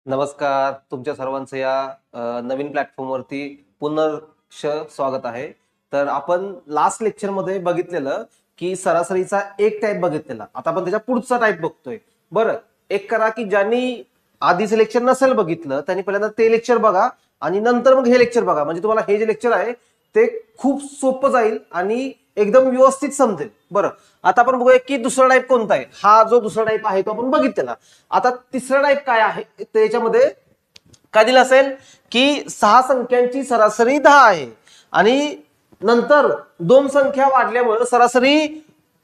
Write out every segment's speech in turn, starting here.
नमस्कार. तुमच्या सर्वांचं या नवीन प्लॅटफॉर्मवरती पुनर्श स्वागत आहे. तर आपण लास्ट लेक्चरमध्ये बघितलेलं की सरासरीचा एक टाईप बघितलेला. आता आपण त्याच्या पुढचा टाईप बघतोय. बरं, एक करा की ज्यांनी आधीचं लेक्चर नसेल बघितलं त्यांनी पहिल्यांदा ते लेक्चर बघा आणि नंतर मग हे लेक्चर बघा. म्हणजे तुम्हाला हे जे लेक्चर आहे ते खूप सोपं जाईल आणि एकदम व्यवस्थित समजेल. बरं, आता आपण बघूया की दुसरा टाईप कोणता आहे. हा जो दुसरा टाईप आहे तो आपण बघितलेला. आता तिसरा टाईप काय आहे त्याच्यामध्ये काय दिलं असेल की 6 संख्यांची सरासरी 10 आहे आणि नंतर 2 संख्या वाढल्यामुळे सरासरी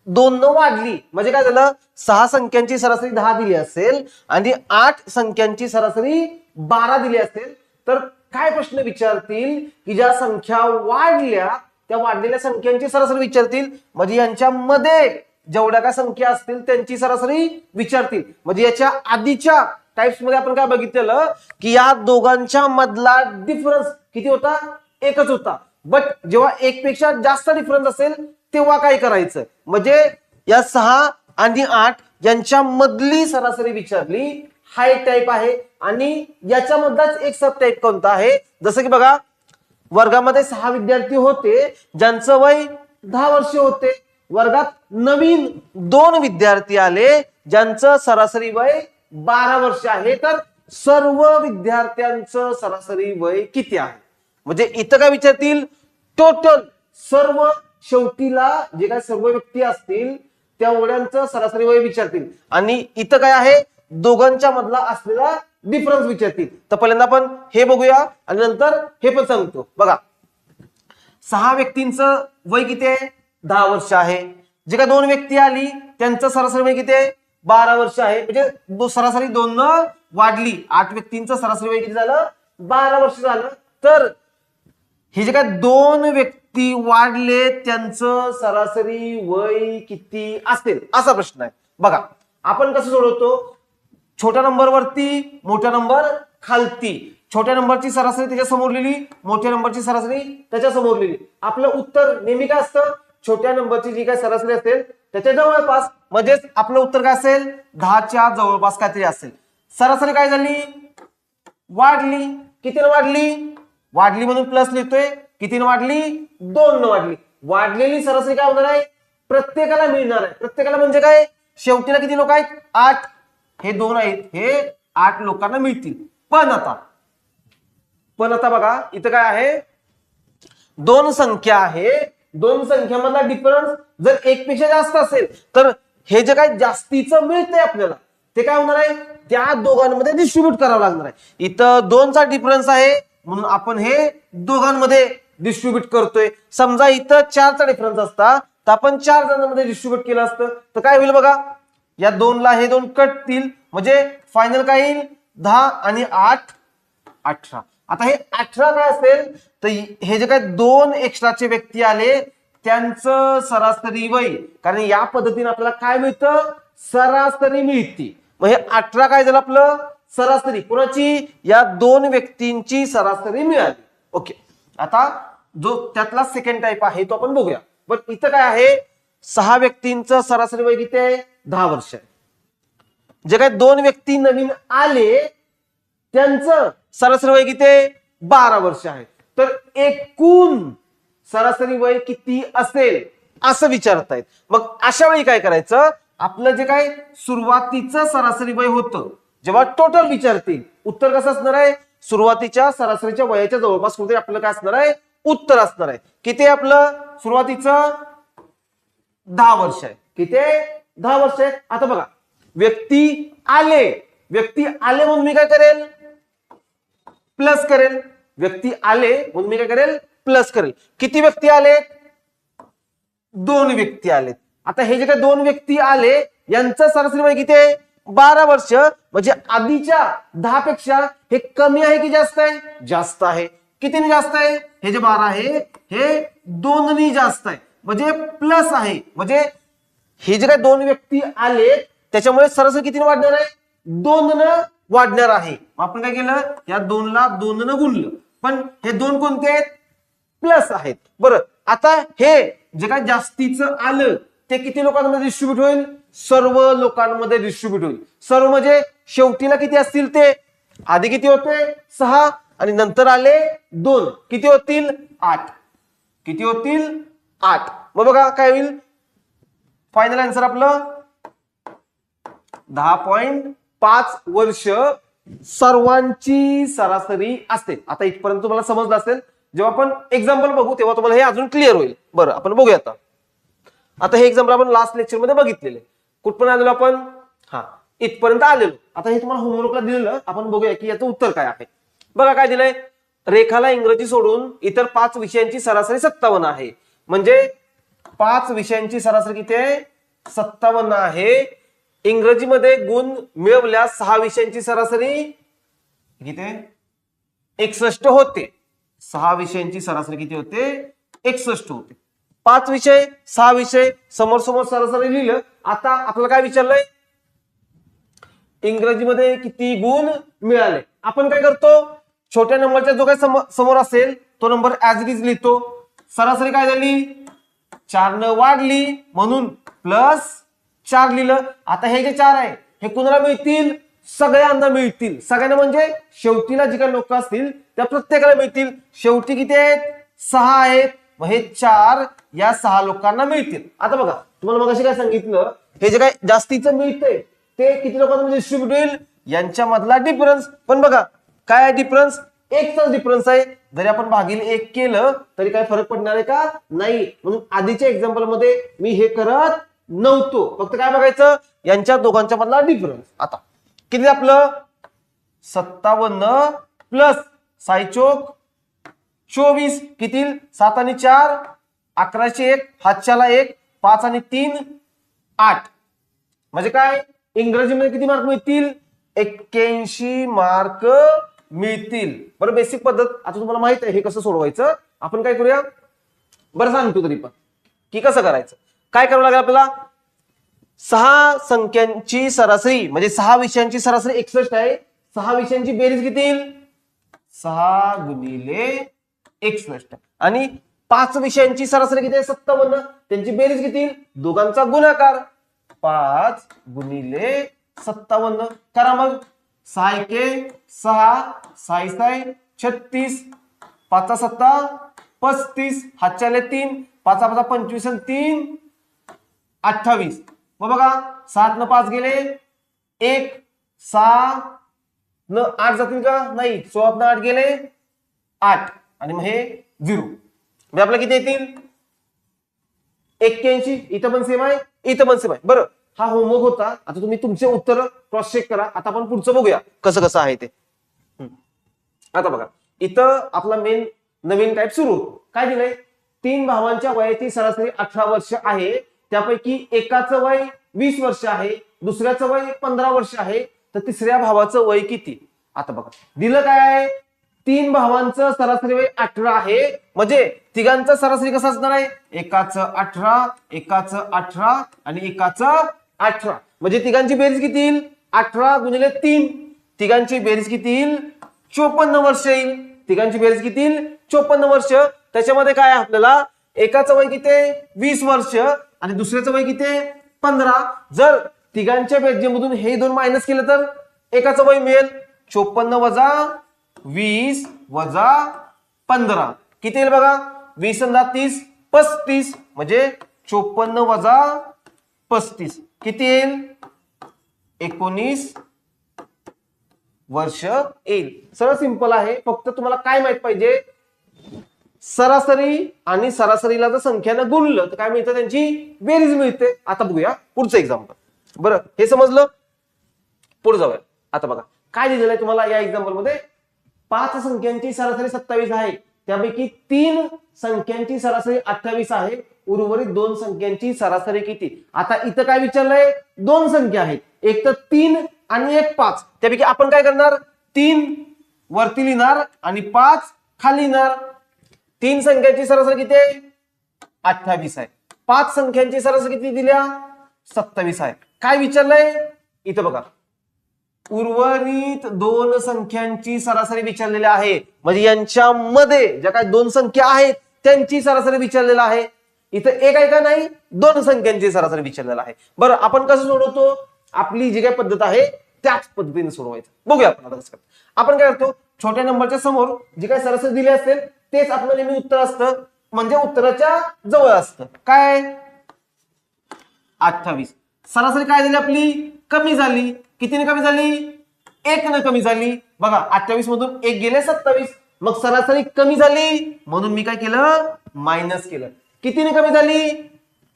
2 न वाढली. म्हणजे काय झालं, 6 संख्यांची सरासरी 10 दिली असेल आणि 8 संख्यांची सरासरी 12 दिली असेल तर काय प्रश्न विचारतील की ज्या संख्या वाढल्या त्या वाढलेल्या संख्यांची सरासरी विचारतील. म्हणजे यांच्यामध्ये जेवढ्या काय संख्या असतील त्यांची सरासरी विचारतील. म्हणजे याच्या आधीच्या टाइप्स मध्ये आपण काय बघितलेलं की या दोघांच्या मधला डिफरन्स किती होता, एकच होता. बट जेव्हा एक पेक्षा जास्त डिफरन्स असेल तेव्हा काय करायचं, म्हणजे या 6 आणि 8 यांच्या मधली सरासरी विचारली. हा एक टाइप आहे. आणि याच्यामधलाच एक सब टाइप कोणता आहे, जसं की बघा वर्गामध्ये 6 विद्यार्थी होते ज्यांचं वय 10 वर्ष होते. वर्गात नवीन 2 विद्यार्थी आले ज्यांचं सरासरी वय 12 वर्ष आहे. तर सर्व विद्यार्थ्यांचं सरासरी वय किती आहे. म्हणजे इथं काय विचारतील, टोटल सर्व शेवटीला जे काय सर्व व्यक्ती असतील तेवढ्यांचं सरासरी वय विचारतील. आणि इथं काय आहे, दोघांच्या मधला असलेला डिफरन्स विचारतील. तर पहिल्यांदा आपण हे बघूया आणि नंतर हे पण सांगतो. बघा, 6 व्यक्तींचं वय किती आहे, 10 वर्ष आहे. जे काय 2 व्यक्ती आली त्यांचं सरासरी वय किती आहे, 12 वर्ष आहे. म्हणजे सरासरी 2 न वाढली. 8 व्यक्तींचं सरासरी वय किती झालं, 12 वर्ष झालं. तर हे जे काय 2 व्यक्ती वाढले त्यांचं सरासरी वय किती असेल असा प्रश्न आहे. बघा आपण कसं सोडवतो, छोट्या नंबर वरती मोठा नंबर खालती, छोट्या नंबरची सरासरी त्याच्या समोर लिहिली, मोठ्या नंबरची सरासरी त्याच्या समोर लिहिली. आपलं उत्तर नेहमी काय असतं, छोट्या नंबरची जी काय सरासरी असेल त्याच्या जवळपास, म्हणजेच आपलं उत्तर काय असेल, 10च्या जवळपास काहीतरी असेल. सरासरी काय झाली, वाढली. कितीनं वाढली, वाढली म्हणून प्लस लिहितोय. कितीनं वाढली, 2 न वाढली. वाढलेली सरासरी काय होणार आहे, प्रत्येकाला मिळणार आहे. प्रत्येकाला म्हणजे काय, शेवटीला किती लोक आहेत, 8. हे 2 आहेत, हे 8 लोकांना मिळतील. पण आता बघा इथं काय आहे, 2 संख्या आहे. 2 संख्यामधला डिफरन्स जर 1 पेक्षा जास्त असेल तर हे जे काय जास्तीचं मिळतंय आपल्याला ते काय होणार आहे, त्या दोघांमध्ये डिस्ट्रीब्यूट करावं लागणार आहे. इथं 2चा डिफरन्स आहे म्हणून आपण हे दोघांमध्ये डिस्ट्रीब्यूट करतोय. समजा इथं 4चा डिफरन्स असता तर आपण 4 जणांमध्ये डिस्ट्रीब्यूट केलं असतं तर काय होईल बघा, या 2 ला हे 2 कटतील. म्हणजे फायनल काय येईल, 10 आणि 8 18. आता हे 18 काय असेल तर हे जे काय 2 एक्स्ट्राचे व्यक्ती आले त्यांचं सरासरी वय, कारण या पद्धतीने आपल्याला काय मिळतं, सरासरी मिळते. मग हे 18 काय झालं आपलं, सरासरी कोणाची, या 2 व्यक्तींची सरासरी मिळाली. ओके, आता जो त्यातला सेकंड टाइप आहे तो आपण बघूया. पण इथं काय आहे, 6 व्यक्तींचं सरासरी वय किती आहे, 10 वर्ष आहे. जे काय 2 व्यक्ती नवीन आले त्यांचं सरासरी वय किती आहे, 12 वर्ष आहे. तर एकूण सरासरी वय किती असेल असं विचारतायत. मग अशा वेळी काय करायचं, आपलं जे काय सुरुवातीचं सरासरी वय होतं जेव्हा टोटल विचारतील, उत्तर कसं असणार आहे, सुरुवातीच्या सरासरीच्या वयाच्या जवळपास कुठे आपलं काय असणार आहे, उत्तर असणार आहे. किती आपलं सुरुवातीचं 10 वर्ष आहे. किती 10 वर्ष आहे. आता बघा व्यक्ती आले म्हणून मी काय करेल, प्लस करेल. व्यक्ती आले म्हणून मी काय करेल, प्लस करेल. किती व्यक्ती आले, 2 व्यक्ती आले. आता हे जे काय 2 व्यक्ती आले यांचं सरासरी वय किती आहे, 12 वर्ष. म्हणजे आधीच्या 10 पेक्षा हे कमी आहे की जास्त आहे, जास्त आहे. कितीने जास्त आहे, हे जे 12 आहे हे 2 नी जास्त आहे म्हणजे प्लस आहे. म्हणजे हे जे काय 2 व्यक्ती आले त्याच्यामुळे सरासरी कितीने वाढणार आहे, 2 न वाढणार आहे. आपण काय केलं, या 2 ला 2 न गुणलं. पण हे 2 कोणते आहेत, प्लस आहेत. बरं, आता हे जे काय जास्तीचं आलं ते किती लोकांमध्ये डिस्ट्रीब्यूट होईल, सर्व लोकांमध्ये डिस्ट्रीब्यूट होईल. सर्व म्हणजे शेवटीला किती असतील ते आधी किती होते 6 आणि नंतर आले 2, किती होतील 8, किती होतील 8. मग बघा काय होईल फायनल आन्सर आपलं 10.5 वर्ष सर्वांची सरासरी असते. आता इथपर्यंत तुम्हाला समजलं असेल. जेव्हा आपण एक्झाम्पल बघू तेव्हा तुम्हाला हे अजून क्लिअर होईल. बरं आपण बघूया आता हे एक्झाम्पल आपण लास्ट लेक्चर मध्ये बघितलेले. कुठपर्यंत आलेलो आपण इथपर्यंत आलेलो. आता हे तुम्हाला होमवर्कला दिलेलं आपण बघूया की याचं उत्तर काय आहे. बघा काय दिलंय रेखाला इंग्रजी सोडून इतर 5 विषयांची सरासरी 57 आहे. म्हणजे 5 विषयांची सरासरी किती आहे 57 आहे. इंग्रजीमध्ये गुण मिळवल्यास 6 विषयांची सरासरी किती 61 होते. 6 विषयांची सरासरी किती होते 61 होते. 5 विषय 6 विषय समोर समोर सरासरी लिहिलं. आता आपल्याला काय विचारलंय इंग्रजीमध्ये किती गुण मिळाले. आपण काय करतो छोट्या नंबरचा जो काही समोर असेल तो नंबर ऍज इट इज लिहितो. सरासरी काय झाली 4 न वाढली म्हणून +4 लिहिलं. आता हे जे 4 आहे हे कुणाला मिळतील सगळ्यांना मिळतील. सगळ्यांना म्हणजे शेवटीला जी काही लोक असतील त्या प्रत्येकाला मिळतील. शेवटी किती आहेत 6 आहेत. मग हे 4 या 6 लोकांना मिळतील. आता बघा तुम्हाला मगाशी काय सांगितलं हे जे काय जास्तीचं मिळतंय ते किती लोकांना डिस्ट्रीब्यूट होईल यांच्यामधला डिफरन्स. पण बघा काय आहे डिफरन्स 1चा डिफरन्स आहे. जरी आपण भागिले 1 केलं तरी काय फरक पडणार आहे का नाही. म्हणून आधीच्या एक्झाम्पल मध्ये मी हे करत नव्हतो. फक्त काय बघायचं यांच्या दोघांच्या मधला डिफरन्स. आता किती आपलं 57 प्लस 6 चोक 24 किती 7 आणि 4 1101 हातच्याला 1 5 आणि 3 8. म्हणजे काय इंग्रजीमध्ये किती मार्क मिळतील 81 मार्क मिळतील. बरं बेसिक पद्धत आता तुम्हाला माहित आहे हे कसं सोडवायचं. आपण काय करूया बरं सांगतो तरी पण की कसं करायचं. काय करावं लागेल आपल्याला 6 संख्यांची सरासरी म्हणजे 6 विषयांची सरासरी 61 आहे. 6 विषयांची बेरीज किती येईल 6 गुणिले 61 आणि 5 विषयांची सरासरी किती आहे 57. त्यांची बेरीज किती येईल दोघांचा गुणाकार 5 गुणिले 57 करा. मग 6 एके 6 6 6 36 5 7 35 हातच्याले 3 5 5 25 आणि 3 28. मग बघा 7 न 5 गेले 1 6 न 8 जातील का नाही 16 न 8 गेले 8 आणि मग हे 0. म्हणजे आपल्याला किती येतील 81. इथं पण सेम आहे इथं पण सेम आहे. बरं हा होमवर्क होता. आता तुम्ही तुमचे उत्तर क्रॉस चेक करा. आता आपण पुढचं बघूया कसं कसं आहे ते. आता बघा इथं आपला मेन नवीन टाइप सुरू होतो. काय दिलंय 3 भावांच्या वयाची सरासरी 18 वर्ष आहे. त्यापैकी एकाचं वय 20 वर्ष आहे दुसऱ्याचं वय 15 वर्ष आहे तर तिसऱ्या भावाचं वय किती. आता बघा दिलं काय आहे 3 भावांचं सरासरी वय 18 आहे. म्हणजे तिघांचं सरासरी कसं असणार आहे एकाचं 18 एकाचं 18 आणि एकाचं 18. म्हणजे तिघांची बेरीज किती येईल 18 गुणिले 3. तिघांची बेरीज किती येईल 54 वर्ष येईल. तिघांची बेरीज किती येईल 54 वर्ष. त्याच्यामध्ये काय आपल्याला एकाचं वय किती 20 वर्ष आणि दुसऱ्याचं वय किती 15. जर तिघांच्या बेरजेमधून हे 2 मायनस केलं तर एकाचं वय मिळेल 54 वजा 20 वजा 15 किती येईल बघा 20 आणि 30 35. म्हणजे 54 वजा 35 किती येईल 19 वर्ष येईल. सरळ सिंपल आहे. फक्त तुम्हाला काय माहित पाहिजे सरासरी आणि सरासरीला जर संख्यानं गुणलं तर काय मिळतं त्यांची बेरीज मिळते. आता बघूया पुढचं एक्झाम्पल. बरं हे समजलं पुढे जाऊया. आता बघा काय दिलेलं आहे तुम्हाला या एक्झाम्पल मध्ये 5 संख्यांची सरासरी 27 आहे. त्यापैकी 3 संख्यांची सरासरी 28 आहे. उर्वरित 2 संख्यांची सरासरी किती. आता इथं काय विचारलंय 2 संख्या आहेत एक तर 3 आणि एक 5. त्यापैकी आपण काय करणार 3 वरती लिहिणार आणि 5 खाली लिहिणार. 3 संख्यांची सरासरी किती आहे 28 आहे. 5 संख्यांची सरासरी किती दिल्या 27 आहे. काय विचारलंय इथं बघा उर्वरित 2 संख्यांची सरासरी विचारलेली आहे. म्हणजे यांच्यामध्ये ज्या काही 2 संख्या आहेत त्यांची सरासरी विचारलेला आहे. इथं एक आहे का नाही 2 संख्यांची सरासरी विचारलेला आहे. बरं आपण कसं सोडवतो आपली जी काही पद्धत आहे त्याच पद्धतीने सोडवायचं. बघूया आपण आता कसं. आपण काय करतो, छोट्या नंबरच्या समोर जे काही सरासरी दिले असेल तेच आपलं नेहमी उत्तर असतं, म्हणजे उत्तराच्या जवळ असतं. काय 28. सरासरी काय झाली आपली, कमी झाली. कितीने कमी झाली, 1 न कमी झाली. बघा 28 मधून 1 गेले 27, मग सरासरी कमी झाली म्हणून मी काय केलं, मायनस केलं. कितीने कमी झाली,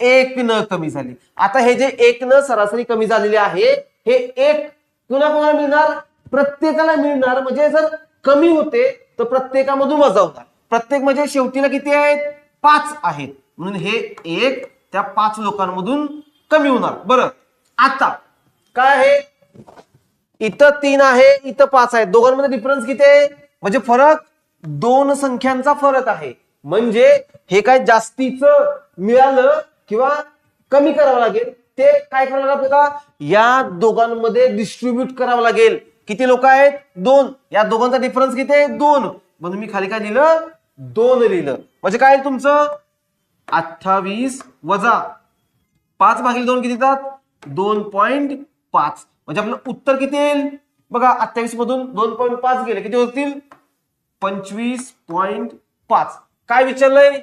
1 न कमी झाली. आता हे जे 1 न सरासरी कमी झालेली आहे, हे 1 कुणाला मिळणार, प्रत्येकाला मिळणार. म्हणजे जर कमी होते तर प्रत्येकामधून वजा होणार. प्रत्येक म्हणजे शेवटीला किती आहेत, 5 आहेत, म्हणून हे 1 त्या 5 लोकांमधून कमी होणार. बरं, आता काय आहे, इथं 3 आहे, इथं 5 आहे, दोघांमध्ये डिफरन्स किती आहे, म्हणजे फरक 2 संख्यांचा फरक आहे. म्हणजे हे काय जास्तीचं मिळालं किंवा कमी करावं लागेल, ते काय करावं लागेल आपल्याला, या दोघांमध्ये डिस्ट्रीब्यूट करावं लागेल. किती लोक आहेत, 2. या दोघांचा डिफरन्स किती आहे, 2. म्हणून मी खाली काय लिहिलं, 2 लिहिलं. म्हणजे काय तुमचं 28 वजा 5 भागिले 2 किती येतात, 2.5. म्हणजे आपलं उत्तर किती येईल बघा, 28 मधून 2.5 गेले किती होतील, 25.5. काय विचारलंय,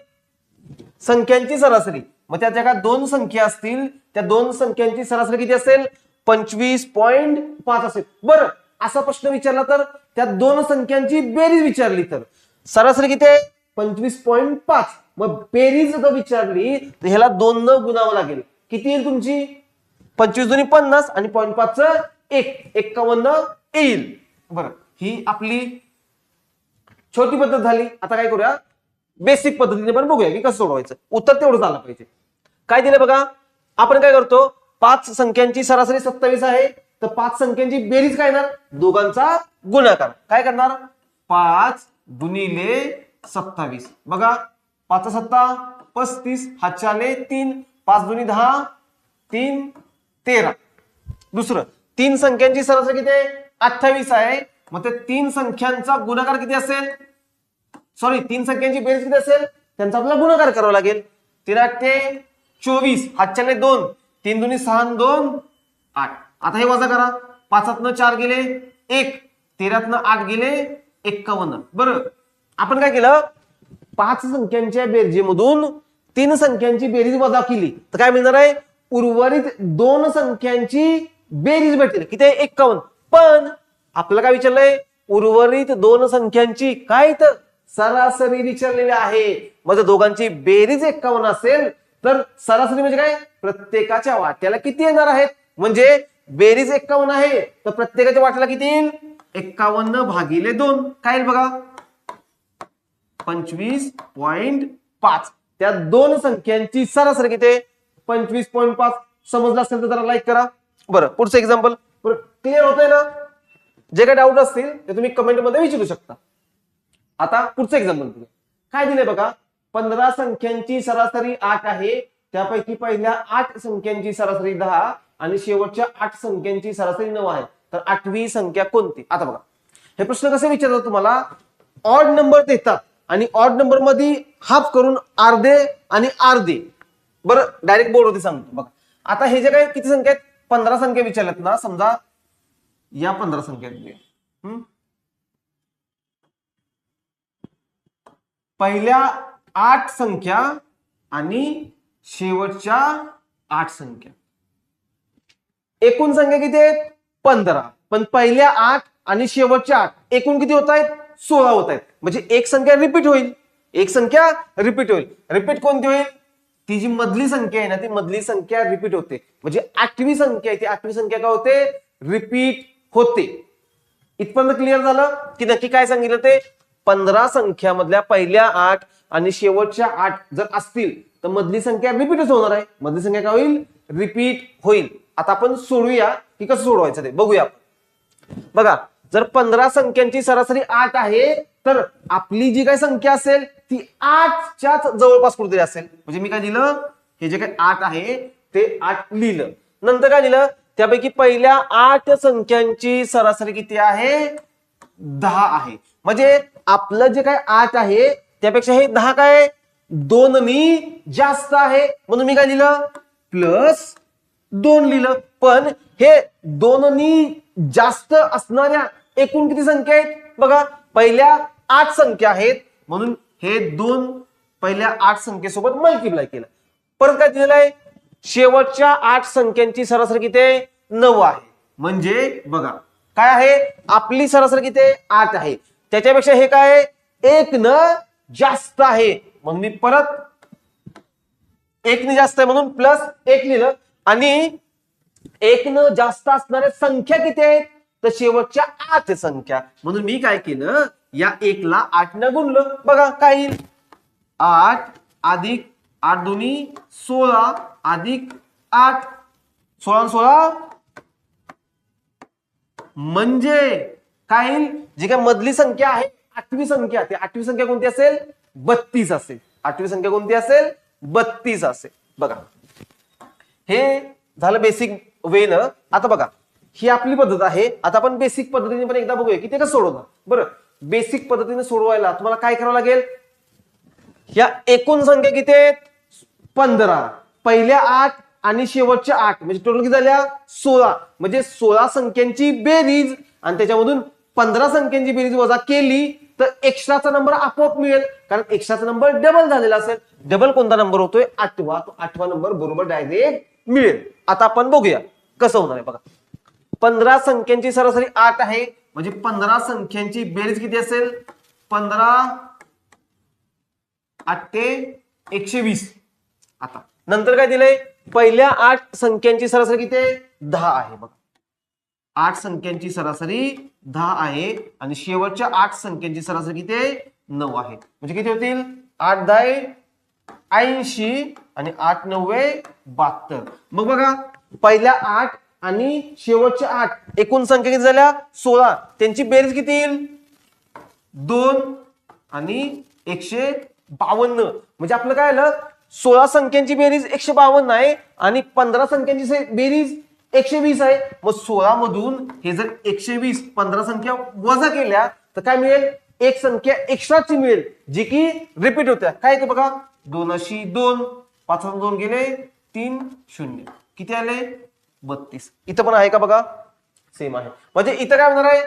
संख्यांची सरासरी. मग त्या जगात 2 संख्या असतील, त्या 2 संख्यांची सरासरी किती असेल, 25.5 असेल. बरं, असा प्रश्न विचारला तर त्या 2 संख्यांची बेरीज विचारली तर सरासरी किती आहे, 25.5. मग बेरीज जर विचारली तर ह्याला 2 न गुणावं लागेल. किती येईल तुमची, 25 दुनी 50 आणि 0.5 1, 51 येईल. बरं, ही आपली छोटी पद्धत झाली. आता काय करूया, बेसिक पद्धतीने पण बघूया की कसं सोडवायचं. उत्तर तेवढं झालं पाहिजे. काय दिलं बघा, आपण काय करतो, 5 संख्यांची सरासरी 27 आहे, तर 5 संख्यांची बेरीज काय येणार, दोघांचा गुणाकार. काय करणार, 5 गुणिले 27. बघा 5 7 35, हातच्या आले 3, 5 दुनी 10, 3 13. दुसरं, 3 संख्यांची सरासरी किती आहे, 28 आहे. मग ते 3 संख्यांचा गुणाकार किती असेल, सॉरी 3 संख्यांची बेरीज किती असेल, त्यांचा आपल्याला गुणाकार करावा लागेल. 13 8 24, हातच्याने 2, 3 दुनी 6 2 8. आता हे वजा करा, 5 4 गेले 1, 13 8 गेले 51. बरं, आपण काय केलं, 5 संख्यांच्या बेरजेमधून 3 संख्यांची बेरीज वजा केली तर काय मिळणार आहे, उर्वरित 2 संख्यांची बेरीज भेटेल. किती आहे, 51. पण आपल्याला काय विचारलंय, उर्वरित 2 संख्यांची काय तर सरासरी विचारलेली आहे. म्हणजे दोघांची बेरीज 51 असेल तर सरासरी म्हणजे काय, प्रत्येकाच्या वाट्याला किती येणार आहेत. म्हणजे बेरीज 51 आहे तर प्रत्येकाच्या वाट्याला किती येईल, 51 भागिले 2. काय येईल बघा, 25.5. त्या 2 संख्यांची सरासरी किती आहे, 25.5. समजलं असेल तर जरा लाईक करा. बरं, पुढचं एक्झाम्पल. बरं, क्लिअर होतंय ना, जे काही डाऊट असतील ते तुम्ही कमेंट मध्ये विचारू शकता. आता पुढचं एक्झाम्पल काय दिलंय बघा, 15 संख्यांची सरासरी 8 आहे, त्यापैकी पहिल्या 8 संख्यांची सरासरी 10 आणि शेवटच्या 8 संख्यांची सरासरी 9 आहे, तर 8वी संख्या कोणती. आता बघा, हे प्रश्न कसे विचारतात तुम्हाला, ऑड नंबर देतात आणि ऑड नंबर मध्ये हाफ करून अर्धे आणि अर्धे. बरं, डायरेक्ट बोर्ड होते सांगतो बघा. आता हे जे काही किती संख्या आहेत, 15 संख्या विचारल्यात ना, समजा या 15 संख्या पहिल्या 8 संख्या आणि शेवटच्या 8 संख्या, एकूण संख्या किती आहेत, 15. पण पहिल्या 8 आणि शेवटच्या 8 एकूण किती होत आहेत, 16 होत आहेत. म्हणजे एक संख्या रिपीट होईल, एक संख्या रिपीट होईल. रिपीट कोणती होईल, ती जी मधली संख्या आहे ना, ती मधली संख्या रिपीट होते. म्हणजे 8वी संख्या आहे, ती 8वी संख्या काय होते, रिपीट होते. इथपर्यंत क्लिअर झालं की नक्की काय सांगितलं ते, 15 संख्यामधल्या पहिल्या 8 आणि शेवटच्या 8 जर असतील तर मधली संख्या रिपीटच होणार आहे. मधली संख्या काय होईल, रिपीट होईल. आता आपण सोडूया की कसं सोडवायचं ते बघूया. बघा, जर 15 संख्यांची सरासरी 8 आहे तर आपली जी काही संख्या असेल ती 8च्याच जवळपास कुठेतरी असेल. म्हणजे मी काय लिहिलं, हे जे काही 8 आहे ते 8 लिहिलं. नंतर काय लिहिलं, त्यापैकी पहिल्या 8 संख्यांची सरासरी किती आहे, 10 आहे. म्हणजे आपलं जे काय 8 आहे त्यापेक्षा हे 10 काय 2 नी जास्त आहे, म्हणून मी काय लिहिलं, +2 लिहिलं. पण हे 2 नी जास्त असणाऱ्या एकूण किती संख्या आहेत बघा, पहिल्या 8 संख्या आहेत म्हणून हे 2 पहिल्या 8 संख्येसोबत मल्टिप्लाय केलं. परत काय दिलेलं आहे, शेवटच्या 8 संख्यांची सरासरी किती आहे 9 आहे. म्हणजे बघा काय आहे, आपली सरासरी किती आहे 8 आहे, त्याच्यापेक्षा हे काय 1 न जास्त आहे म्हणून मी परत 1 ने जास्त आहे म्हणून प्लस 1 लिहिलं. आणि 1 न जास्त असणाऱ्या संख्या किती आहेत तर शेवटच्या 8 संख्या, म्हणून मी काय केलं या 1 ला 8 न गुणलं. बघा काय येईल, 8 अधिक 8 दोन्ही 16 अधिक 8 16 16 म्हणजे काय येईल, जी काय मधली संख्या आहे 8वी संख्या, ती 8वी संख्या कोणती असेल 32 असेल. 8वी संख्या कोणती असेल 32 असेल. बघा हे झालं बेसिक वे न. आता बघा ही आपली पद्धत आहे, आता आपण बेसिक पद्धतीने पण एकदा बघूया की ते कसं सोडवणार. बरं, बेसिक पद्धतीने सोडवायला तुम्हाला काय करावं लागेल, या एकूण संख्या किती आहेत 15, पहिल्या 8 आणि शेवटच्या 8 म्हणजे टोटल किती झाल्या 16, म्हणजे 16 संख्यांची बेरीज आणि त्याच्यामधून 15 संख्यांची बेरीज वजा केली तर एक्स्ट्राचा नंबर आपोआप मिळेल, कारण एक्स्ट्राचा नंबर डबल झालेला असेल. डबल कोणता नंबर होतोय 8वा, तो 8वा नंबर बरोबर डायरेक्ट मिळेल. आता आपण बघूया कसं होणार आहे. बघा 15 संख्यांची सरासरी 8 आहे म्हणजे 15 संख्यांची बेरीज किती असेल 15 8 120. आता नंतर काय दिलंय, पहिल्या 8 संख्यांची सरासरी किती आहे 10 आहे. बघा 8 संख्यांची सरासरी 10 आहे आणि शेवटच्या 8 संख्यांची सरासरी किती आहे 9 आहे. म्हणजे किती होतील 8 10 80 आणि 8 9 72. मग बघा पहिल्या 8 आणि शेवटच्या 8 एकूण संख्या किती झाल्या 16, त्यांची बेरीज किती येईल 2 आणि 152. म्हणजे आपलं काय आलं 16 संख्यांची बेरीज 152 आहे आणि 15 संख्यांची बेरीज 120 आहे. मग 16 मधून हे जर 120 15 संख्या वजा केल्या तर काय मिळेल, एक संख्या एक्स्ट्राची मिळेल जी की रिपीट होत्या. काय येते बघा 2 अशी 2 5 2 गेले 3 0 किती आले 32. इथं पण आहे का बघा सेम आहे. म्हणजे इथं काय होणार आहे,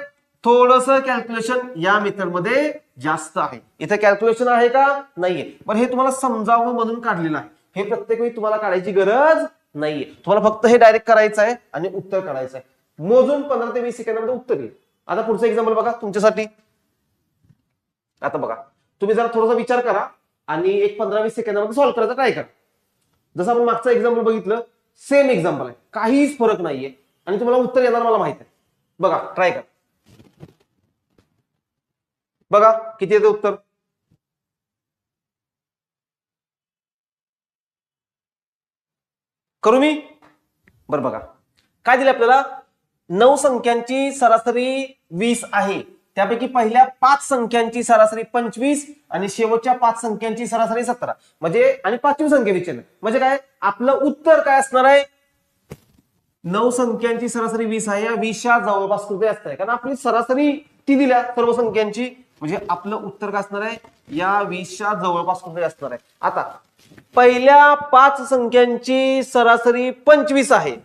थोडस कॅल्क्युलेशन या मेथड मध्ये जास्त आहे. इथे कॅल्क्युलेशन आहे का नाहीये, पण हे तुम्हाला समजावं म्हणून काढलेलं आहे. हे प्रत्येक वेळी तुम्हाला काढायची गरज नाहीये, तुम्हाला फक्त हे डायरेक्ट करायचं आहे आणि उत्तर काढायचं आहे. मोजून 15 ते 20 सेकंदामध्ये उत्तर येईल. आता पुढचं एक्झाम्पल बघा तुमच्यासाठी. आता बघा तुम्ही जरा थोडासा विचार करा आणि एक 15-20 सेकंदामध्ये सॉल्व्ह करायचा ट्राय करा. जसं आपण मागचं एक्झाम्पल बघितलं सेम एक्झाम्पल आहे, काहीच फरक नाहीये आणि तुम्हाला उत्तर येणार मला माहित आहे. बघा ट्राय करा, बघा किती येतं उत्तर. करू मी, बरं बघा काय दिलं आपल्याला, 9 संख्यांची सरासरी 20 आहे, त्यापैकी पहिल्या 5 संख्यांची सरासरी 25 आणि शेवटच्या 5 संख्यांची सरासरी 17. म्हणजे आणि 5वी संख्या विचारली म्हणजे काय, आपलं उत्तर काय असणार आहे 9 संख्यांची सरासरी 20 आहे, या 20च्या जवळपास कुठे असत कारण आपली सरासरी ती दिल्या सर्व संख्यांची, म्हणजे आपलं उत्तर काय असणार आहे या 20च्या जवळपास कुठे असणार आहे. आता पहिल्या 5 संख्यांची सरासरी 25 आहे,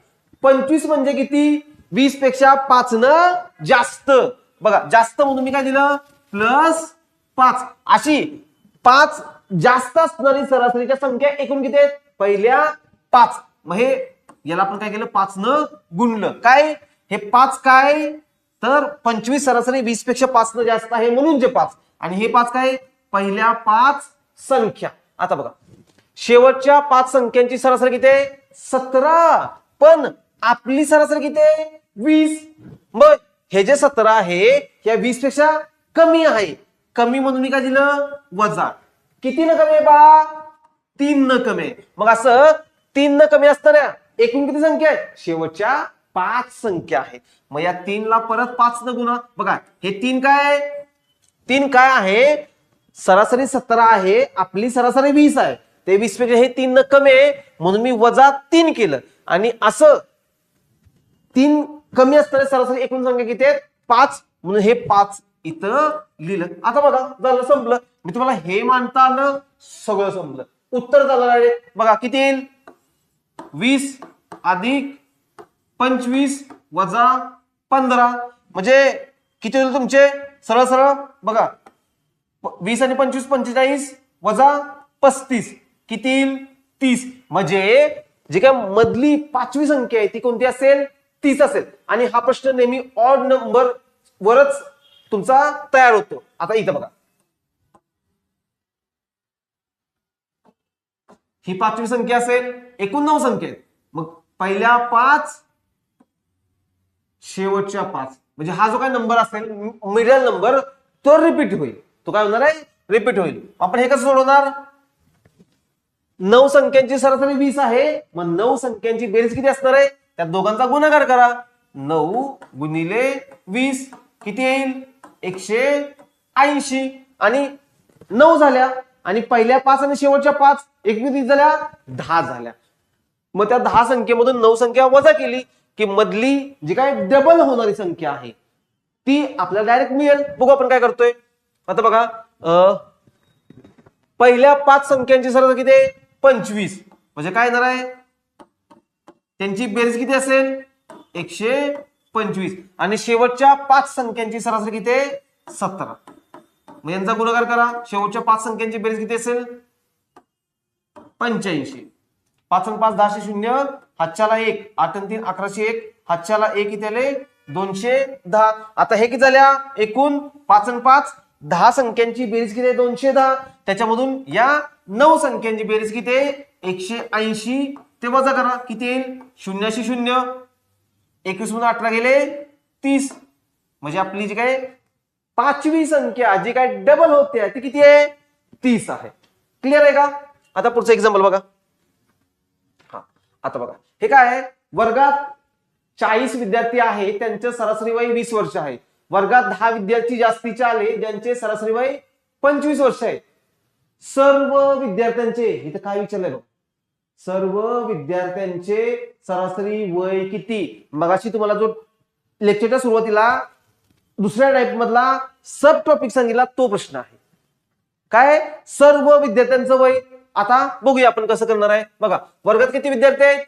25 म्हणजे किती 20 पेक्षा 5 न जास्त. बघा जास्त म्हणून मी काय दिलं +5, अशी 5 जास्त असणारी सरासरीच्या संख्या एकूण किती आहेत पहिल्या 5. मग हे याला आपण काय केलं 5 न गुणलं, काय हे 5 काय तर 25 सरासरी 20 पेक्षा 5 न जास्त आहे म्हणून जे 5 आणि हे 5 काय पहिल्या 5 संख्या. आता बघा शेवटच्या 5 संख्यांची सरासरी किती आहे 17, पण आपली सरासरी किती आहे 20. मग हे जे 17 आहे या 20 पेक्षा कमी आहे, कमी म्हणून मी काय दिलं वजा. किती न कमी आहे बा 3 न कमी आहे. मग असं 3 न कमी असणाऱ्या एकूण किती संख्या आहे शेवटच्या 5 संख्या आहेत. मग या 3 ला परत 5 न गुणा. बघा हे 3 काय आहे सरासरी 17 आहे, आपली सरासरी 20 आहे, ते 20 पेक्षा हे 3 न कमी आहे म्हणून मी वजा 3 केलं आणि असं 3 कमी असणारे सरासरी एकूण संख्या किती आहेत 5 म्हणून हे 5 इथं लिहिलं. आता बघा झालं संपलं, मी तुम्हाला हे मानता आलं सगळं संपलं, उत्तर झालं डायरेक्ट. बघा किती येईल 20 अधिक 25 वजा 15. म्हणजे किती होईल तुमचे? सरळ सरळ बघा, 20 आणि 25 45 वजा 35 किती येईल? 30. म्हणजे जी काय मधली 5वी संख्या आहे ती कोणती असेल? 30 असेल. आणि हा प्रश्न नेहमी ऑड नंबर वरच तुमचा तयार होतो. आता इथं बघा, ही 5वी संख्या असेल, एकूण 9 संख्या आहेत. मग पहिल्या 5 शेवटच्या 5 म्हणजे हा जो काही नंबर असेल मिडल नंबर तो रिपीट होईल. तो काय होणार आहे? रिपीट होईल. आपण हे कसं सोडवणार? 9 संख्यांची सरासरी 20 आहे. मग 9 संख्यांची बेरीज किती असणार आहे? त्या दोघांचा गुणाकार करा. 9 गुणिले 20 किती येईल? 180. आणि 9 झाल्या आणि पहिल्या 5 आणि शेवटच्या 5 किती झाल्या? 10 झाल्या. मग त्या 10 संख्येमधून 9 संख्या वजा केली की मधली जी काय डबल होणारी संख्या आहे ती आपल्याला डायरेक्ट मिळेल. बघू आपण काय करतोय. आता बघा, पहिल्या 5 संख्यांची सरासरी किती आहे? 25. म्हणजे काय येणार आहे? त्यांची बेरीज किती असेल? 125. आणि शेवटच्या 5 संख्यांची सरासरी किती आहे? 17. मग यांचा गुणाकार करा. शेवटच्या 5 संख्यांची बेरीज किती असेल? 85. 5 आणि 5 10 शून्य, हातच्याला 1, 8 आणि 3 1101, हातच्याला 1 किती आले? 210. आता हे किती झाल्या? एकूण 5 आणि 5 10 संख्यांची बेरीज किती आहे? 210. त्याच्यामधून या 9 संख्यांची बेरीज किती आहे? 180. ते वजा करा किती येईल? 0 0, 21 मधून 18 गेले 30. म्हणजे आपली जी काय 5वी संख्या जी काय डबल होते ती किती आहे? 30 आहे. क्लिअर आहे का? आता पुढचं एक्झाम्पल बघा. हा, आता बघा, हे काय आहे? वर्गात 40 विद्यार्थी आहे, त्यांचे सरासरी वय 20 वर्ष आहे. वर्गात 10 विद्यार्थी जास्तीचे आले ज्यांचे सरासरी वय 25 वर्ष आहे. सर्व विद्यार्थ्यांचे, इथं काय विचारलंय बघ, सर्व विद्यार्थ्यांचे सरासरी वय किती? मगाशी तुम्हाला जो लेक्चरच्या सुरुवातीला दुसऱ्या टाइप मधला सब टॉपिक सांगितला तो प्रश्न आहे. काय? सर्व विद्यार्थ्यांचं वय. आता बघूया आपण कसं करणार आहे. बघा, वर्गात किती विद्यार्थी आहेत?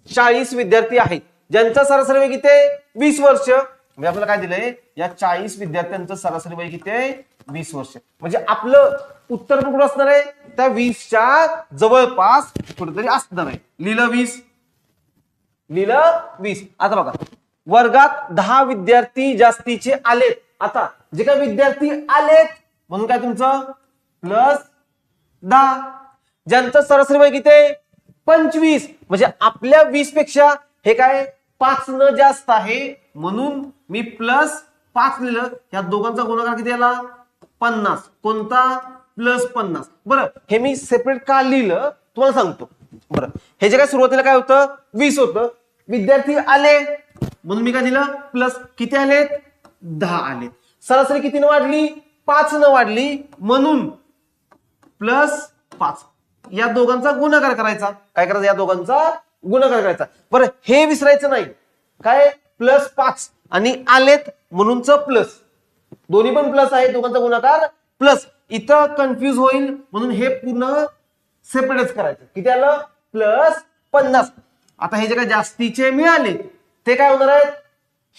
40 विद्यार्थी आहेत ज्यांचं सरासरी वय किती आहे? 20 वर्ष. म्हणजे आपल्याला काय दिलंय? या 40 विद्यार्थ्यांचं सरासरी वय किती आहे? 20 वर्ष. म्हणजे आपलं उत्तर कुठं असणार आहे? त्या 20च्या जवळपास कुठेतरी असणार आहे. लिहिलं 20. लिहिलं 20. आता बघा, वर्गात 10 विद्यार्थी जास्तीचे आलेत. आता जे काही विद्यार्थी आलेत म्हणून काय तुमचं? प्लस 10. ज्यांचं सरासरी वय किती आहे? 25. म्हणजे आपल्या 20 पेक्षा हे काय 5 न जास्त आहे म्हणून मी प्लस 5 लिहिलं. या दोघांचा गुणाकार किती आला? 50. कोणता? प्लस 50. बरं, हे मी सेपरेट का लिहिलं तुम्हाला सांगतो. बरं, हे जे काय सुरुवातीला काय होतं? 20 होतं. विद्यार्थी आले म्हणून मी काय दिलं? प्लस. किती आलेत? 10 आले. सरासरी किती न वाढली? 5 न वाढली म्हणून प्लस 5. या दोघांचा गुणाकार करायचा. काय करायचं? या दोघांचा गुणाकार करायचा. बरं, हे विसरायचं नाही. काय? प्लस 5 आणि आलेत म्हणूनच प्लस. दोन्ही पण प्लस आहे, दोघांचा गुणाकार प्लस. इथं कन्फ्युज होईल म्हणून हे पूर्ण सेपरेटच करायचं. किती आलं? प्लस 50. आता हे जे काय जास्तीचे मिळाले ते काय होणार आहेत?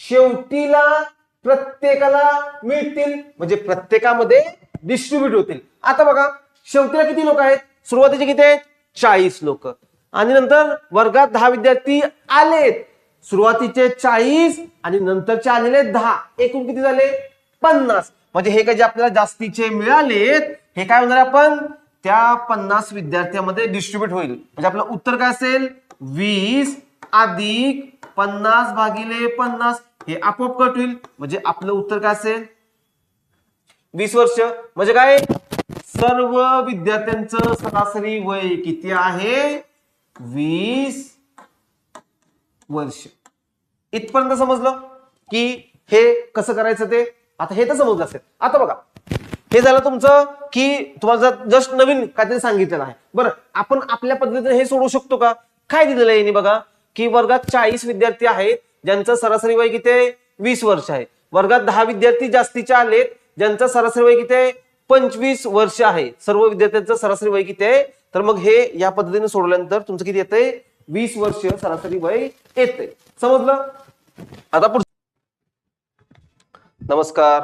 शेवटीला प्रत्येकाला मिळतील म्हणजे प्रत्येकामध्ये डिस्ट्रीब्यूट होतील. आता बघा, शेवटीला किती लोक आहेत? सुरुवातीचे किती आहेत? 40 लोक. आणि नंतर वर्गात 10 विद्यार्थी आलेत. सुरुवातीचे 40 आणि नंतरचे आलेले 10. एकूण किती झाले? 50. म्हणजे हे काय जे आपल्याला जास्तीचे मिळालेत हे काय होणार? आपण त्या 50 विद्यार्थ्यांमध्ये डिस्ट्रीब्यूट होईल. म्हणजे आपलं उत्तर काय असेल? 20 अधिक 50 भागिले 50. हे आपोआप कट होईल. म्हणजे आपलं उत्तर काय असेल? 20 वर्ष. म्हणजे काय? सर्व विद्यार्थ्यांचं सरासरी वय किती आहे? 20 वर्ष. इथपर्यंत समजलं की हे कसं करायचं ते? आता हे तर समजलं असेल. आता बघा, हे झालं तुमचं की तुम्हाला जस्ट नवीन काहीतरी सांगितलेलं आहे. बरं, आपण आपल्या पद्धतीने हे सोडवू शकतो का? काय दिलेलं आहे बघा, की वर्गात 40 विद्यार्थी आहेत ज्यांचं सरासरी वय किती आहे? 20 वर्ष आहे. वर्गात 10 विद्यार्थी जास्तीचे आलेत ज्यांचं सरासरी वय किती आहे? 25 वर्ष आहे. सर्व विद्यार्थ्यांचं सरासरी वय किती आहे? तर मग हे या पद्धतीने सोडवल्यानंतर तुमचं किती येतंय? 20 वर्ष सरासरी वय येते. समजलं? आता पुढे नमस्कार.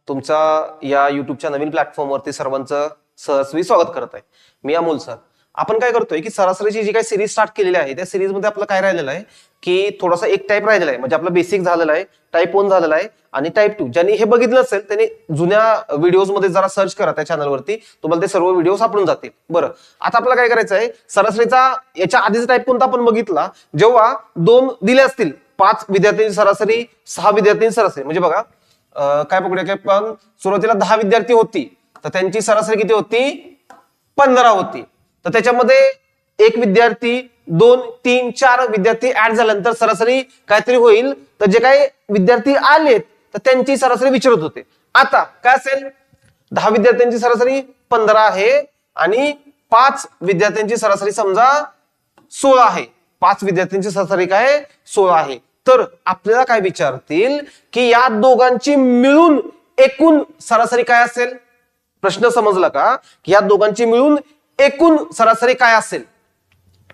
तुमचा या युट्यूबच्या नवीन प्लॅटफॉर्मवरती सर्वांचं सहर्ष स्वागत करत आहे. मी अमोल सर. आपण काय करतोय की सरासरीची जी काही सिरीज स्टार्ट केलेली आहे त्या सिरीज मध्ये आपलं काय राहिलेलं आहे की थोडासा एक टाईप राहिलेला आहे. म्हणजे आपलं बेसिक झालेलं आहे, टाईप 1 झालेला आहे आणि टाईप 2. ज्यांनी हे बघितलं असेल त्यांनी जुन्या व्हिडिओज मध्ये जरा सर्च करा त्या चॅनलवरती, तुम्हाला ते सर्व व्हिडिओ सापडून जातील. बरं, आता आपल्याला काय करायचं आहे, सरासरीचा याच्या आधीचा टाईप कोणता आपण बघितला, जेव्हा 2 दिले असतील, 5 विद्यार्थ्यांची सरासरी, 6 विद्यार्थ्यांची सरासरी. म्हणजे बघा काय पकडूया की आपण सुरुवातीला 10 विद्यार्थी होती तर त्यांची सरासरी किती होती, 15 होती. तर त्याच्यामध्ये एक विद्यार्थी, 2, 3, 4 विद्यार्थी ऍड झाल्यानंतर सरासरी काहीतरी होईल. तर जे काही विद्यार्थी आलेत तर त्यांची सरासरी विचारत होते. आता काय असेल, 10 विद्यार्थ्यांची सरासरी 15 आहे आणि 5 विद्यार्थ्यांची सरासरी समजा 16 आहे. 5 विद्यार्थ्यांची सरासरी काय 16 आहे. तर आपल्याला काय विचारतील की या दोघांची मिळून एकूण सरासरी काय असेल. प्रश्न समजला का, की या दोघांची मिळून एकूण सरासरी काय असेल.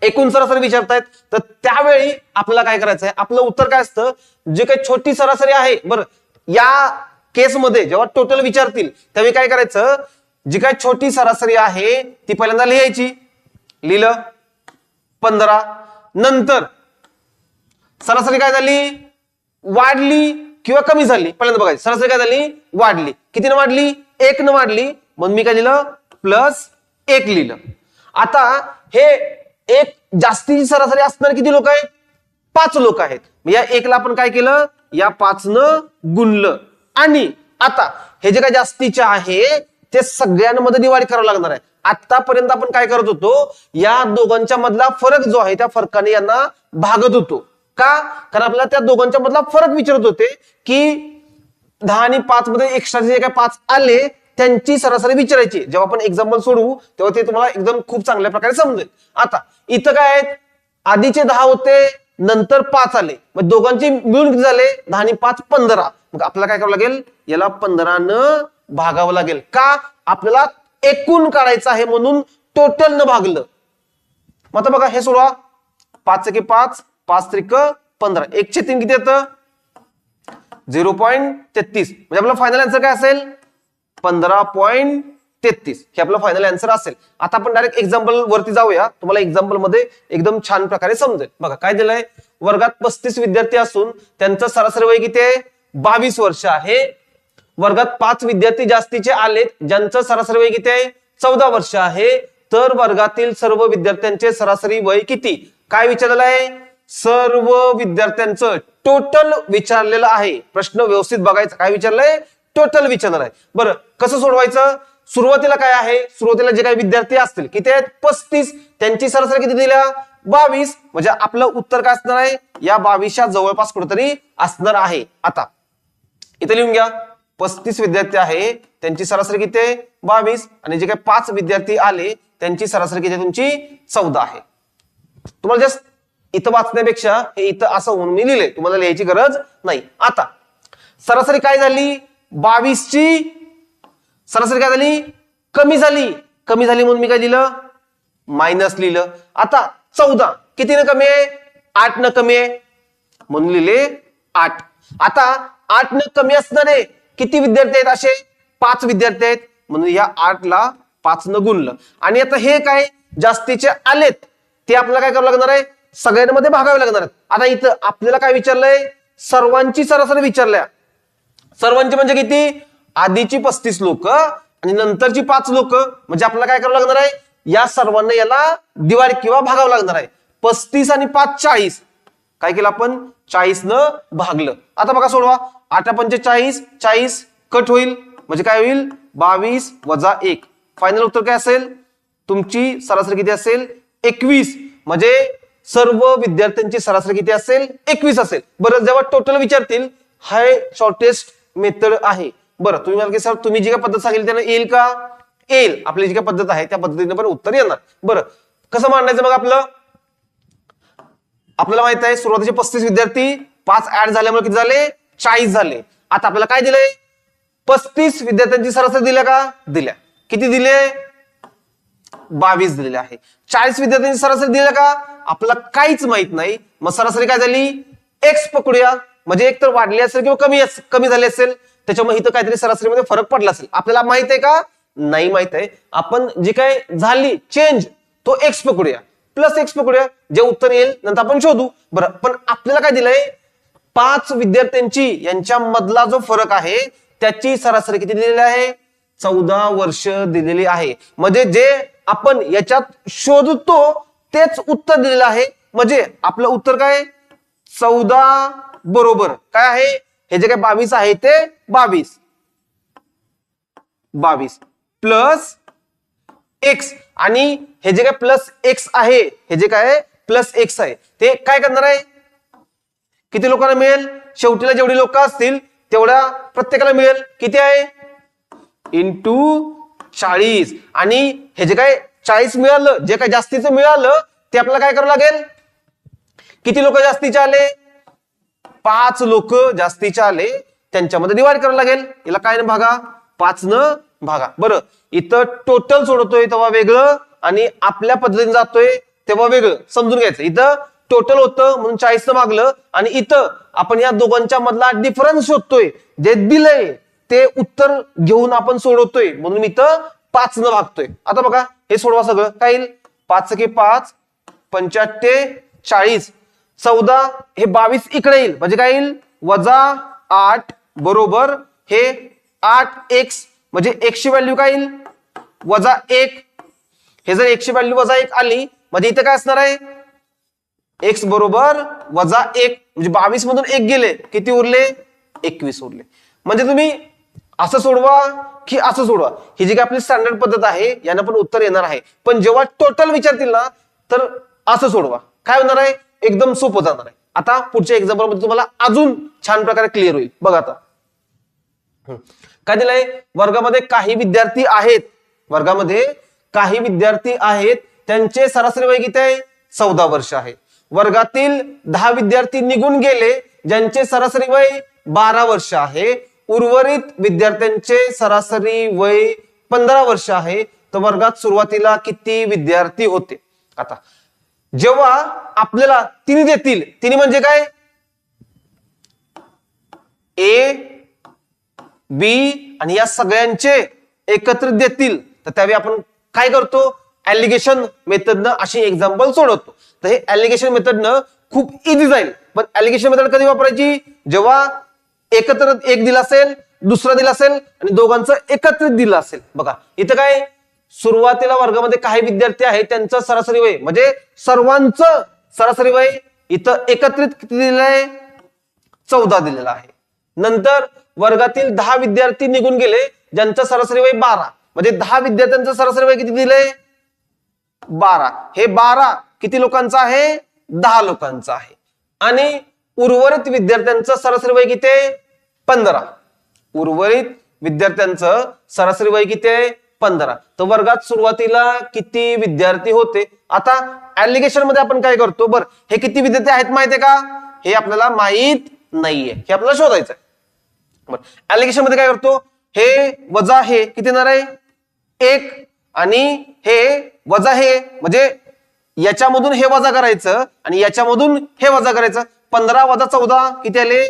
एकूण सरासरी विचारतायत तर त्यावेळी आपल्याला काय करायचं आहे, आपलं उत्तर काय असतं, जे काही छोटी सरासरी आहे. बरं, या केसमध्ये जेव्हा टोटल विचारतील त्यावेळी काय करायचं, जी काही छोटी सरासरी आहे ती पहिल्यांदा लिहायची. लिहिलं 15. नंतर सरासरी काय झाली, वाढली किंवा कमी झाली. पहिल्यांदा बघायची सरासरी काय झाली, वाढली. कितीनं वाढली, 1 न वाढली. मग मी काय लिहिलं, +1 लिहिलं. आता हे एक जास्तीची सरासरी असणार किती लोक आहेत, 5 लोक आहेत. या 1 ला आपण काय केलं, या 5 न गुणलं. आणि आता हे जे काय जास्तीचे आहे ते सगळ्यांमध्ये डिवाइड करावं लागणार आहे. आतापर्यंत आपण काय करत होतो, या दोघांच्या मधला फरक जो आहे त्या फरकाने यांना भागत होतो. का, कारण आपल्याला त्या दोघांच्या मधला फरक विचारत होते की 10 आणि 5 मध्ये एक्स्ट्रा जे काय 5 आले त्यांची सरासरी विचारायची. जेव्हा आपण एक्झाम्पल सोडवू तेव्हा ते तुम्हाला एकदम खूप चांगल्या प्रकारे समजेल. आता इथं काय आहेत, आधीचे 10 होते, नंतर 5 आले, मग दोघांचे मिळून किती झाले, 10 आणि 5 15. मग आपल्याला काय करावं लागेल, याला 15 न भागावं लागेल. का, आपल्याला एकूण काढायचं आहे म्हणून टोटल न भागलं. मग आता बघा हे सोडवा, 5 × 5, 5 × 15, 1/3 किती येतं, 0.33. म्हणजे आपला फायनल आन्सर काय असेल, 15.33. हे आपलं फायनल आन्सर असेल. आता आपण डायरेक्ट एक्झाम्पल वरती जाऊया, तुम्हाला एक्झाम्पल मध्ये एकदम छान प्रकारे समजेल. बघा काय दिलंय, वर्गात 35 विद्यार्थी असून त्यांचं सरासरी वय किती आहे, 22 वर्ष आहे. वर्गात 5 विद्यार्थी जास्तीचे आलेत ज्यांचं सरासरी वय किती आहे, 14 वर्ष आहे. तर वर्गातील सर्व विद्यार्थ्यांचे सरासरी वय किती. काय विचारलेलं आहे, सर्व विद्यार्थ्यांचं टोटल विचारलेलं आहे. प्रश्न व्यवस्थित बघायचा, काय विचारलंय, टोटल विचारणार आहे. बरं, कसं सोडवायचं, सुरुवातीला काय आहे, सुरुवातीला जे काही विद्यार्थी असतील किती आहेत, 35, त्यांची सरासरी किती दिल्या, 22. म्हणजे आपलं उत्तर काय असणार आहे, या 22च्या जवळपास कुठेतरी असणार आहे. आता इथे लिहून घ्या, 35 विद्यार्थी आहे त्यांची सरासरी किती आहे, 22. आणि जे काही 5 विद्यार्थी आले त्यांची सरासरी किती आहे, तुमची 14 आहे. तुम्हाला जस्ट इथं वाचण्यापेक्षा हे इथं असं होऊन मी लिहिले, तुम्हाला लिहायची गरज नाही. आता सरासरी काय झाली, 22 ची सरासरी काय झाली, कमी झाली. कमी झाली म्हणून मी काय लिहिलं, मायनस लिहिलं. आता 14 कितीनं कमी आहे, 8 न कमी आहे म्हणून लिहिले 8. आता 8 न कमी असणारे किती विद्यार्थी आहेत, असे 5 विद्यार्थी आहेत म्हणून या 8 ला 5 न गुणलं. आणि आता हे काय जास्तीचे आलेत ते आपल्याला काय करावं लागणार आहे, सगळ्यांमध्ये भागावे लागणार आहेत. आता इथं आपल्याला काय विचारलंय, सर्वांची सरासरी विचारल्या. सर्वांची म्हणजे किती, आधीची 35 लोक आणि नंतरची 5 लोक. म्हणजे आपल्याला काय करावं लागणार आहे, या सर्वांना याला डिवाइड किंवा भागावं लागणार आहे. 35 आणि 5 40, काय केलं आपण, 40 न भागलं. आता बघा सोडवा, 8 × 5 40, 40 कट होईल म्हणजे काय होईल, 22 - 1. फायनल उत्तर काय असेल, तुमची सरासरी किती असेल, 21. म्हणजे सर्व विद्यार्थ्यांची सरासरी किती असेल, 21 असेल. बरं, जेव्हा टोटल विचारतील, हाय शॉर्टेस्ट मेथड आहे. बरं, तुम्ही म्हणाल की सर तुम्ही जी काय पद्धत सांगितली त्यानं येईल का, येईल. आपली जी काय पद्धत आहे त्या पद्धतीने पण उत्तर येणार. बरं, कसं मांडायचं मग आपलं, आपल्याला माहित आहे सुरुवातीचे 35 विद्यार्थी, 5 ऍड झाल्यामुळे किती झाले, 40 झाले. आता आपल्याला काय दिलंय, 35 विद्यार्थ्यांची सरासरी दिल्या का, दिल्या. किती दिले, 22 दिलेले आहे. 40 विद्यार्थ्यांची सरासरी दिल्या का, आपल्याला काहीच माहित नाही. मग सरासरी काय झाली, x पकडूया. म्हणजे एक तर वाढली असेल किंवा कमी झाली असेल. त्याच्यामुळे इथं काहीतरी सरासरीमध्ये फरक पडला असेल. आपल्याला माहित आहे का? नाही माहित आहे. आपण जी काय झाली चेंज तो एक्स पकडूया, प्लस एक्स पकडूया, जे उत्तर येईल नंतर आपण शोधू. बरं, पण आपल्याला काय दिलंय? 5 विद्यार्थ्यांची यांच्या मधला जो फरक आहे त्याची सरासरी किती दिलेली आहे? 14 वर्ष दिलेली आहे. म्हणजे जे आपण याच्यात शोधतो तेच उत्तर दिलेलं आहे. म्हणजे आपलं उत्तर काय? 14 बरोबर काय आहे? हे जे काय 22 आहे ते 22 प्लस एक्स, आणि हे जे काय प्लस एक्स आहे, हे जे काय प्लस एक्स आहे ते काय करणार आहे? किती लोकांना मिळेल? शेवटीला जेवढी लोक असतील तेवढ्या प्रत्येकाला मिळेल. किती आहे? इंटू 40. आणि हे जे काय 40 मिळालं, जे काय जास्तीचं मिळालं ते आपल्याला काय करावं लागेल? किती लोक जास्तीचे आले? 5 लोक जास्तीचे आले, त्यांच्यामध्ये डिवाइड करावं लागेल. याला काय न भागा? 5 न भागा. बरं, इथं टोटल सोडवतोय तेव्हा वेगळं आणि आपल्या पद्धतीने जातोय तेव्हा वेगळं समजून घ्यायचं. इथं टोटल होतं म्हणून 40 न भागलं, आणि इथं आपण या दोघांच्या मधला डिफरन्स शोधतोय, जे दिलंय ते उत्तर घेऊन आपण सोडवतोय म्हणून इथं 5 न भागतोय. आता बघा हे सोडवा सगळं. काय येईल? 5 के 5, 85 40, 14, हे 22 इकडे येईल म्हणजे काय येईल? -8 बरोबर हे 8x, म्हणजे x ची व्हॅल्यू काय येईल? -1. हे जर x ची व्हॅल्यू -1 आली म्हणजे इथे काय असणार आहे? x बरोबर -1, म्हणजे 22 मधून 1 गेले, किती उरले? 21 उरले. म्हणजे तुम्ही असं सोडवा की असं सोडवा, ही जी काय आपली स्टँडर्ड पद्धत आहे यानं पण उत्तर येणार आहे. पण जेव्हा टोटल विचारतील ना तर असं सोडवा. काय होणार आहे? एकदम सोपं जाणार आहे. आता पुढच्या एक्झाम्पल मध्ये तुम्हाला अजून छान प्रकारे क्लिअर होईल. बघा आता काय दिलंय? वर्गामध्ये काही विद्यार्थी आहेत, वर्गामध्ये काही विद्यार्थी आहेत, त्यांचे सरासरी वय किती आहे? 14 वर्ष आहे. वर्गातील 10 विद्यार्थी निघून गेले, ज्यांचे सरासरी वय 12 वर्ष आहे. उर्वरित विद्यार्थ्यांचे सरासरी वय 15 वर्ष आहे. तर वर्गात सुरुवातीला किती विद्यार्थी होते? आता जेव्हा आपल्याला तिन्ही देतील, तिन्ही म्हणजे काय? ए, बी आणि या सगळ्यांचे एकत्रित देतील, तर त्यावेळी आपण काय करतो? ॲलिगेशन मेथडनं अशी एक्झाम्पल सोडवतो. तर हे ॲलिगेशन मेथडनं खूप इझी जाईल. पण ॲलिगेशन मेथड कधी वापरायची? जेव्हा एकत्र एक दिला असेल, दुसरा दिला असेल आणि दोघांचं एकत्रित दिलं असेल. बघा इथं काय? सुरुवातीला वर्गामध्ये काही विद्यार्थी आहेत, त्यांचं सरासरी वय म्हणजे सर्वांचं सरासरी वय इथं एकत्रित किती दिलेलं आहे? 14 दिलेलं आहे. नंतर वर्गातील 10 विद्यार्थी निघून गेले, ज्यांचं सरासरी वय 12, म्हणजे 10 विद्यार्थ्यांचं सरासरी वय किती दिलंय? 12. हे 12 किती लोकांचं आहे? 10 लोकांचं आहे. आणि उर्वरित विद्यार्थ्यांचं सरासरी वय किती आहे? 15. उर्वरित विद्यार्थ्यांचं सरासरी वय किती आहे? 15. तर वर्गात सुरुवातीला किती विद्यार्थी होते? आता ॲलिगेशन मध्ये आपण काय करतो? बरं, हे किती विद्यार्थी आहेत माहिती आहे का? हे आपल्याला माहित नाहीये, हे आपल्याला शोधायचं आहे. बरं, ॲलिगेशन मध्ये काय करतो? हे वजा हे किती येणार आहे? 1, आणि हे वजा हे, म्हणजे याच्यामधून हे वजा करायचं आणि याच्यामधून हे वजा करायचं. 15 वजा 14 किती आले?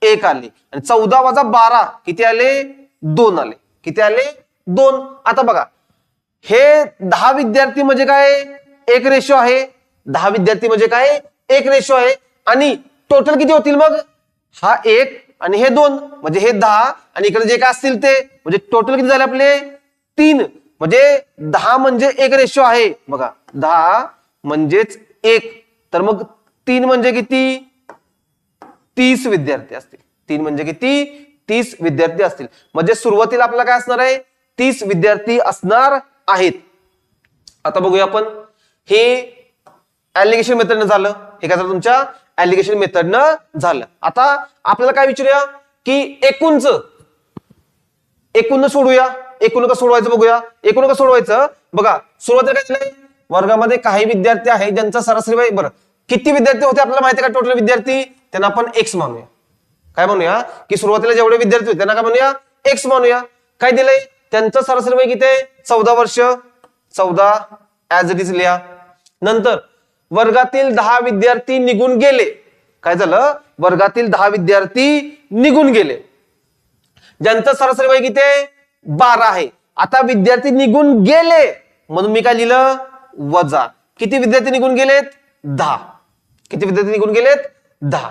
1 आले. आणि 14 वजा 12 किती आले? 2 आले. किती आले? 2. आता बघा हे 10 विद्यार्थी म्हणजे काय? 1 रेशो आहे. 10 विद्यार्थी म्हणजे काय? 1 रेशो आहे. आणि टोटल किती होतील मग? हा 1 आणि हे 2, म्हणजे हे 10 आणि इकडे जे काय असतील ते, म्हणजे टोटल किती झाले आपले? 3. म्हणजे 10 म्हणजे 1 रेशो आहे. बघा 10 म्हणजेच 1, तर मग 3 म्हणजे किती? 30 विद्यार्थी असतील. 3 म्हणजे किती? 30 विद्यार्थी असतील. म्हणजे सुरुवातीला आपल्याला काय असणार आहे? 30 विद्यार्थी असणार आहेत. आता बघूया आपण. हे ॲलिगेशन मेथडनं झालं. हे काय झालं? तुमच्या ॲलिगेशन मेथडनं झालं. आता आपल्याला काय विचारूया की एकूण सोडूया. एकूण का सोडवायचं बघूया. एकूण का सोडवायचं? बघा सुरुवातीला काय झालंय? वर्गामध्ये काही विद्यार्थी आहेत ज्यांचा सरासरी वय, बरं किती विद्यार्थी होते आपल्याला माहिती आहे का? टोटल विद्यार्थी त्यांना आपण एक्स मानूया. काय म्हणूया? की सुरुवातीला जेवढे विद्यार्थी होते त्यांना काय म्हणूया? एक्स मानूया. काय दिलंय? त्यांचं सरासरी वय किती आहे? 14 वर्ष. 14 ऍज इट इज लिहा. नंतर वर्गातील 10 विद्यार्थी निघून गेले. काय झालं? वर्गातील 10 विद्यार्थी निघून गेले. ज्यांचं सरासरी वय किती आहे 12 आहे. आता विद्यार्थी निघून गेले म्हणून मी काय लिहिलं वजा. किती विद्यार्थी निघून गेलेत 10. किती विद्यार्थी निघून गेलेत 10.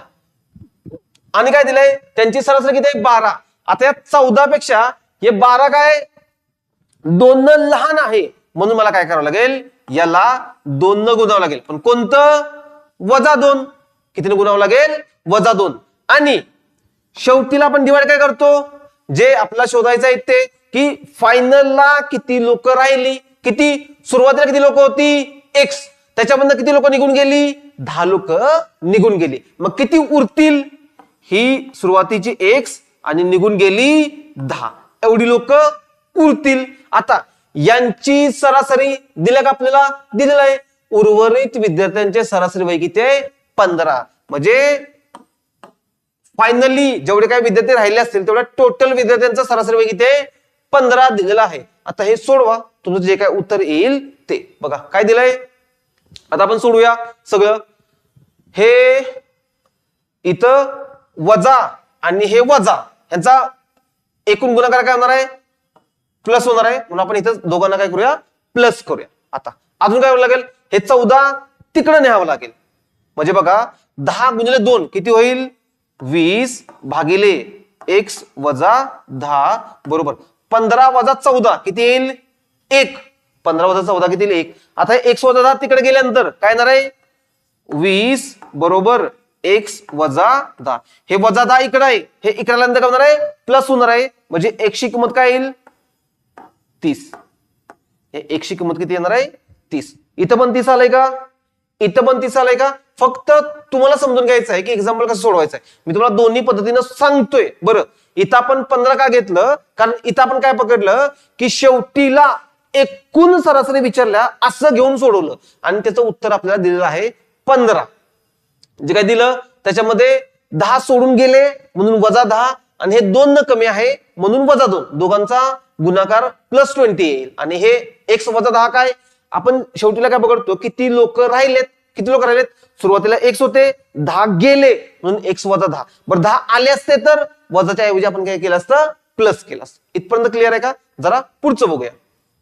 आणि काय दिलंय त्यांची सरासरी किती आहे 12. आता या 14 पेक्षा हे 12 काय 2 न लहान आहे म्हणून मला काय करावं लागेल याला 2 न गुणावं लागेल. पण कोणतं -2. कितीने गुणावं लागेल -2. आणि शेवटीला आपण डिवाइड काय करतो जे आपल्याला शोधायचं आहे ते की फायनलला किती लोक राहिली. किती सुरुवातीला किती लोक होती x. त्याच्यामधनं किती लोक निघून गेली 10 लोक निघून गेली. मग किती उरतील ही सुरुवातीची x आणि निघून गेली 10 एवढी लोक उरतील. आता यांची सरासरी दिल्या का आपल्याला दिलेलं आहे. उर्वरित विद्यार्थ्यांचे सरासरी वय किती आहे 15. म्हणजे फायनली जेवढे काही विद्यार्थी राहिले असतील तेवढ्या टोटल विद्यार्थ्यांचा सरासरी वय किती आहे 15 दिलेला आहे. आता हे सोडवा तुमचं जे काय उत्तर येईल ते बघा काय दिलंय. आता आपण सोडूया सगळं. हे इथं वजा आणि हे वजा यांचा एकूण गुणाकार काय होणार आहे प्लस होणार आहे म्हणून आपण इथं दोघांना काय करूया प्लस करूया. आता अजून काय लागेल हे 14 तिकडे न्यावं लागेल. म्हणजे बघा 10 गुणिले 2 किती होईल 20 भागिले x वजा 10 बरोबर 15 वजा 14 किती येईल 1. 15 वजा 14 किती येईल 1. आता x वजा 10 तिकडे गेल्यानंतर काय येणार आहे 20 बरोबर x वजा 10. हे वजा 10 इकडे आहे हे इकडे आल्यानंतर काय होणार आहे प्लस होणार आहे. म्हणजे x ची किंमत काय येईल 30. हे x ची किंमत किती येणार आहे 30. इथं पण 30 आलंय का इथं पण 30 आलंय का. फक्त तुम्हाला समजून घ्यायचं आहे की एक्झाम्पल कसं सोडवायचं आहे. मी तुम्हाला दोन्ही पद्धतीनं सांगतोय. बरं इथं आपण 15 का घेतलं कारण इथं आपण काय पकडलं की शेवटीला एकूण सरासरी विचारल्या असं घेऊन सोडवलं आणि त्याचं उत्तर आपल्याला दिलेलं आहे 15. जे काय दिलं त्याच्यामध्ये 10 सोडून गेले म्हणून वजा 10 आणि हे 2 न कमी आहे म्हणून वजा 2. दोघांचा गुणाकार +20 येईल. आणि हे x वजा 10 काय आपण शेवटीला काय पकडतो किती लोक राहिलेत. किती लोक राहिलेत सुरुवातीला x होते 10 गेले म्हणून x वजा 10. बरं 10 आले असते तर वजाच्या ऐवजी आपण काय केलं असतं प्लस केलं असतं. इथपर्यंत क्लिअर आहे का. जरा पुढचं बघूया.